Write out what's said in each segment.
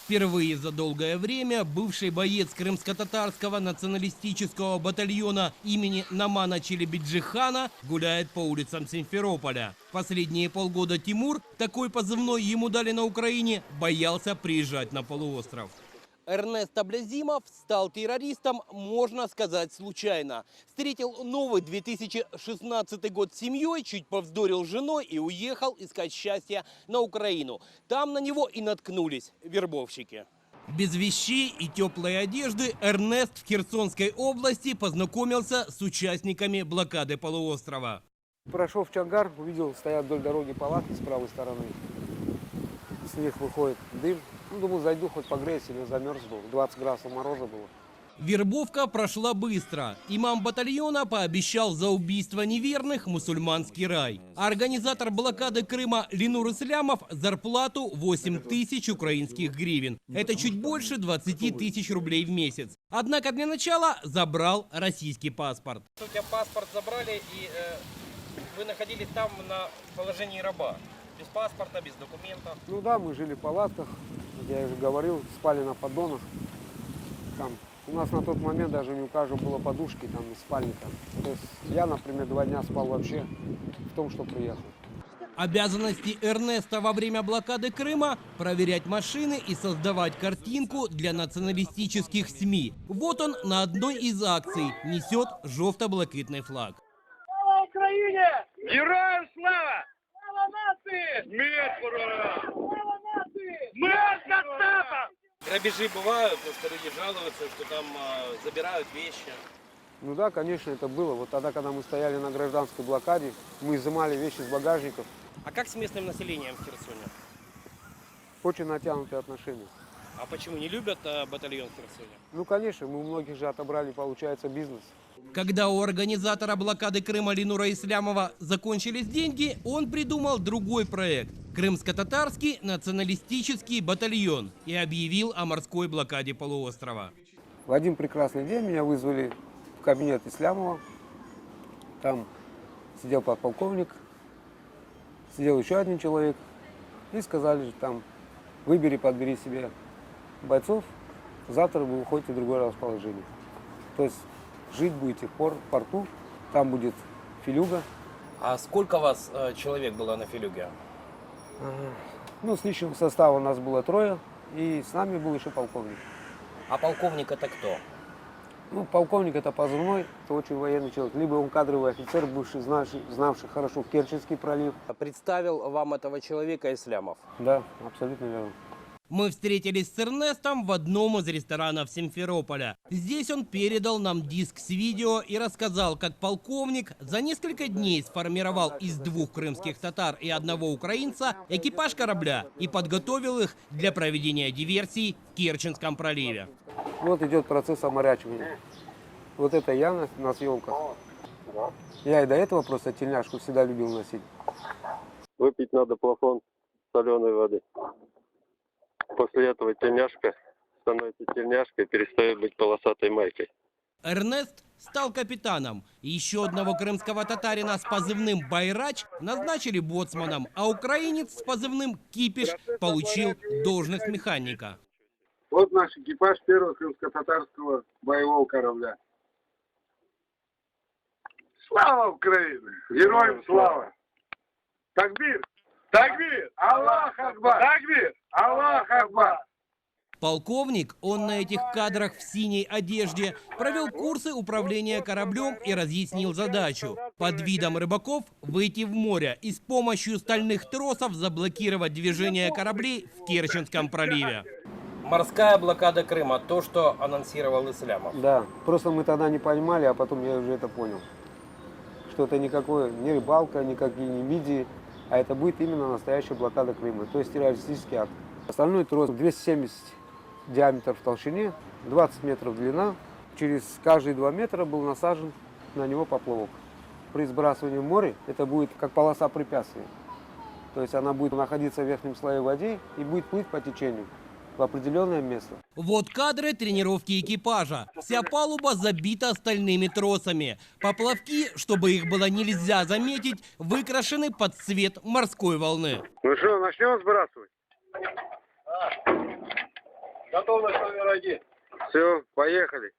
Впервые за долгое время бывший боец крымско-татарского националистического батальона имени Намана Челебиджихана гуляет по улицам Симферополя. Последние полгода Тимур, такой позывной ему дали на Украине, боялся приезжать на полуостров. Эрнест Аблязимов стал террористом, можно сказать, случайно. Встретил новый 2016 год с семьей, чуть повздорил с женой и уехал искать счастья на Украину. Там на него и наткнулись вербовщики. Без вещей и теплой одежды Эрнест в Херсонской области познакомился с участниками блокады полуострова. Прошел в Чангар, увидел, стоят вдоль дороги палатки с правой стороны. С них выходит дым. Ну, думал, зайду, хоть погреюсь, или замерз был. 20 градусов мороза было. Вербовка прошла быстро. Имам батальона пообещал за убийство неверных мусульманский рай. А организатор блокады Крыма Ленур Ислямов зарплату 8 тысяч украинских гривен. Это чуть больше 20 тысяч рублей в месяц. Однако для начала забрал российский паспорт. У тебя паспорт забрали, и вы находились там на положении раба. Без паспорта, без документов. Ну да, мы жили в палатках, я уже говорил, спали на поддонах. Там, у нас на тот момент даже не у каждого было подушки там, и спальника. То есть я, например, 2 дня спал вообще в том, что приехал. Обязанности Эрнеста во время блокады Крыма – проверять машины и создавать картинку для националистических СМИ. Вот он на одной из акций несет желто-блакитный флаг. Слава Украине! Героям слава! Слава нации! Смерть ворогам! Слава нации! Смерть кацапам! Грабежи бывают, потому что люди жалуются, что там забирают вещи. Ну да, конечно, это было. Вот тогда, когда мы стояли на гражданской блокаде, мы изымали вещи с багажников. А как с местным населением в Херсоне? Очень натянутые отношения. А почему не любят батальон в Херсоне? Ну, конечно, мы у многих же отобрали, получается, бизнес. Когда у организатора блокады Крыма Ленура Ислямова закончились деньги, он придумал другой проект – Крымско-татарский националистический батальон и объявил о морской блокаде полуострова. В один прекрасный день меня вызвали в кабинет Ислямова. Там сидел подполковник, сидел еще один человек. И сказали, там, выбери, подбери себе бойцов, завтра вы уходите в другое расположение. То есть жить будете в порту, там будет филюга. А сколько вас человек было на филюге? Ну, с личного состава у нас было 3, и с нами был еще полковник. А полковник это кто? Ну, полковник это позывной, это очень военный человек. Либо он кадровый офицер, бывший, знавший хорошо Керченский пролив. Представил вам этого человека Ислямов? Да, абсолютно верно. Мы встретились с Эрнестом в одном из ресторанов Симферополя. Здесь он передал нам диск с видео и рассказал, как полковник за несколько дней сформировал из 2 крымских татар и 1 украинца экипаж корабля и подготовил их для проведения диверсий в Керченском проливе. Вот идет процесс оморячивания. Вот это я на съемках. Я и до этого просто тельняшку всегда любил носить. Выпить надо плафон соленой воды. После этого тельняшка становится тельняшкой и перестает быть полосатой майкой. Эрнест стал капитаном. Еще одного крымского татарина с позывным «Байрач» назначили боцманом, а украинец с позывным «Кипиш» получил должность механика. Вот наш экипаж первого крымско-татарского боевого корабля. Слава Украине! Героям слава! Такбир! Такбир! Аллах Акбар! Такбир! Аллах Акбар! Полковник, он на этих кадрах в синей одежде, провел курсы управления кораблем и разъяснил задачу – под видом рыбаков выйти в море и с помощью стальных тросов заблокировать движение кораблей в Керченском проливе. Морская блокада Крыма, то, что анонсировал Ислямов. Да, просто мы тогда не понимали, а потом я уже это понял. Что это никакое, не рыбалка, никакие не мидии, а это будет именно настоящая блокада Крыма, то есть террористический акт. Остальной трос 270 диаметр в толщине, 20 метров длина. Через каждые 2 метра был насажен на него поплавок. При сбрасывании в море это будет как полоса препятствий. То есть она будет находиться в верхнем слое воды и будет плыть по течению в определенное место. Вот кадры тренировки экипажа. Вся палуба забита стальными тросами. Поплавки, чтобы их было нельзя заметить, выкрашены под цвет морской волны. Ну что, начнем сбрасывать? Готовность номер 1. Все, поехали.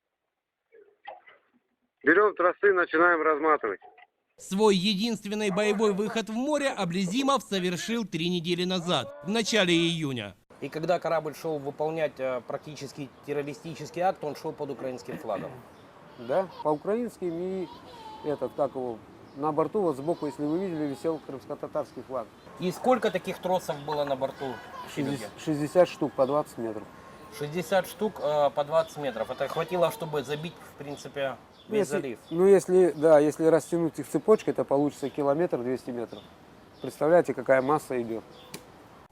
Берем тросы, начинаем разматывать. Свой единственный боевой выход в море Аблезимов совершил 3 недели назад, в начале июня. И когда корабль шел выполнять практически террористический акт, он шел под украинским флагом. Да, по украинским и этот, как его, на борту вот сбоку, если вы видели, висел крымско-татарский флаг. И сколько таких тросов было на борту? 60 штук по 20 метров. 60 штук по 20 метров. Это хватило, чтобы забить, в принципе, весь залив. Если растянуть их цепочкой, то получится километр 200 метров. Представляете, какая масса идет.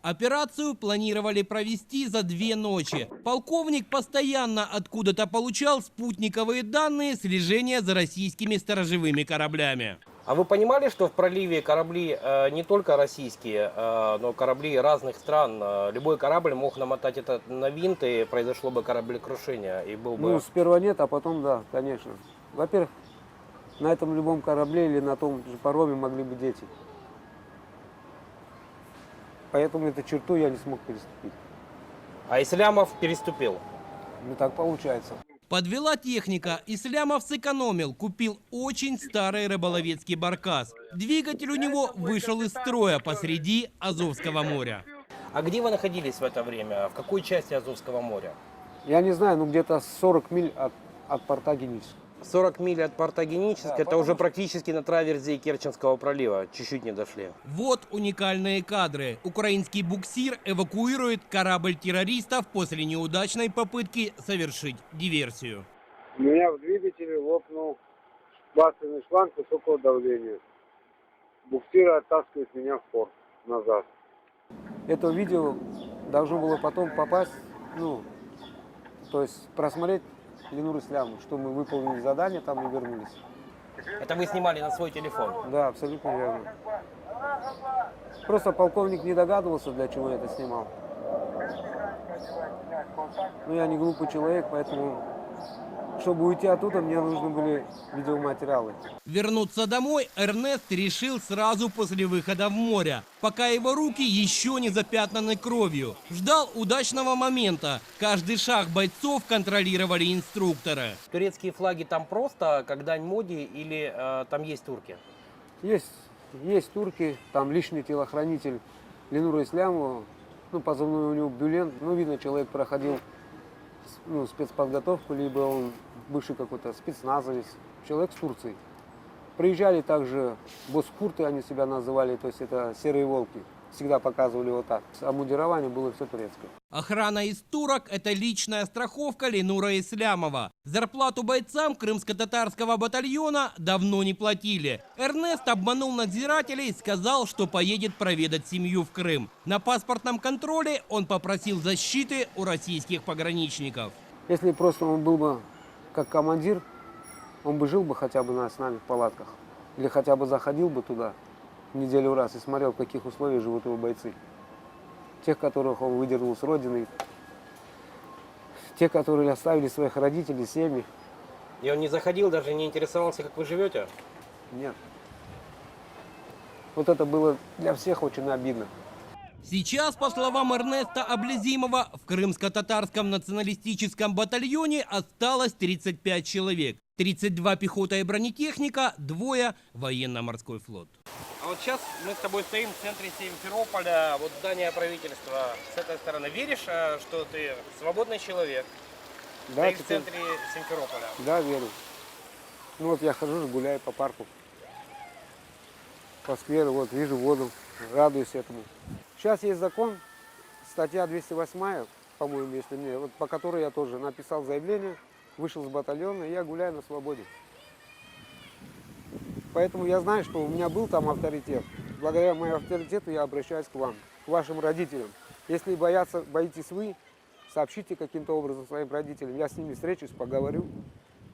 Операцию планировали провести за 2 ночи. Полковник постоянно откуда-то получал спутниковые данные слежения за российскими сторожевыми кораблями. А вы понимали, что в проливе корабли не только российские, но корабли разных стран? Любой корабль мог намотать это на винт, и произошло бы кораблекрушение. И был бы... Ну, сперва нет, а потом да, конечно. Во-первых, на этом любом корабле или на том же пароме могли быть дети. Поэтому эту черту я не смог переступить. А Ислямов переступил. Ну так получается. Подвела техника, Ислямов сэкономил, купил очень старый рыболовецкий баркас. Двигатель у него вышел из строя посреди Азовского моря. А где вы находились в это время? В какой части Азовского моря? Я не знаю, ну где-то 40 миль от порта Генического. 40 миль от порта Генического, Да, это уже практически на траверзе Керченского пролива. Чуть-чуть не дошли. Вот уникальные кадры. Украинский буксир эвакуирует корабль террористов после неудачной попытки совершить диверсию. У меня в двигателе лопнул масляный шланг высокого давления. Буксир оттаскивает меня в порт назад. Это видео должно было потом попасть, то есть просмотреть Ленуру Ислямову, что мы выполнили задание там и вернулись. Это вы снимали на свой телефон? Да, абсолютно верно. Просто полковник не догадывался, для чего я это снимал. Но я не глупый человек, поэтому, чтобы уйти оттуда, мне нужны были видеоматериалы. Вернуться домой Эрнест решил сразу после выхода в море, пока его руки еще не запятнаны кровью. Ждал удачного момента. Каждый шаг бойцов контролировали инструкторы. Турецкие флаги там просто, как дань моде, или там есть турки? Есть турки, там личный телохранитель Ленура Ислямова, позывной у него Бюлен. Видно, человек проходил спецподготовку, либо он бывший какой-то спецназовец, человек с Турции. Приезжали также босс-курты, они себя называли, то есть это серые волки. Всегда показывали вот так. Обмундирование было все турецкое. Охрана из турок – это личная страховка Ленура Ислямова. Зарплату бойцам крымско-татарского батальона давно не платили. Эрнест обманул надзирателей и сказал, что поедет проведать семью в Крым. На паспортном контроле он попросил защиты у российских пограничников. Если просто он был бы как командир, он бы жил бы хотя бы с нами в палатках. Или хотя бы заходил бы туда неделю раз и смотрел, в каких условиях живут его бойцы. Тех, которых он выдернул с родины, те, которые оставили своих родителей, семьи. И он не заходил, даже не интересовался, как вы живете? Нет. Вот это было для всех очень обидно. Сейчас, по словам Эрнеста Аблезимова, в крымско-татарском националистическом батальоне осталось 35 человек. 32 пехота и бронетехника, 2 военно-морской флот. А вот сейчас мы с тобой стоим в центре Симферополя, вот здание правительства с этой стороны. Веришь, что ты свободный человек? Да, Стоишь в центре Симферополя. Да, верю. Вот я хожу, гуляю по парку, по скверу, вот вижу воду, радуюсь этому. Сейчас есть закон, статья 208, по-моему, если мне, вот по которой я тоже написал заявление, вышел с батальона, и я гуляю на свободе. Поэтому я знаю, что у меня был там авторитет. Благодаря моему авторитету я обращаюсь к вам, к вашим родителям. Если боитесь вы, сообщите каким-то образом своим родителям. Я с ними встречусь, поговорю.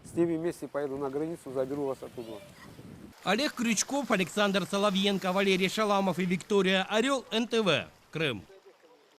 С ними вместе поеду на границу, заберу вас оттуда. Олег Крючков, Александр Соловьенко, Валерий Шаламов и Виктория Орел, НТВ, Крым.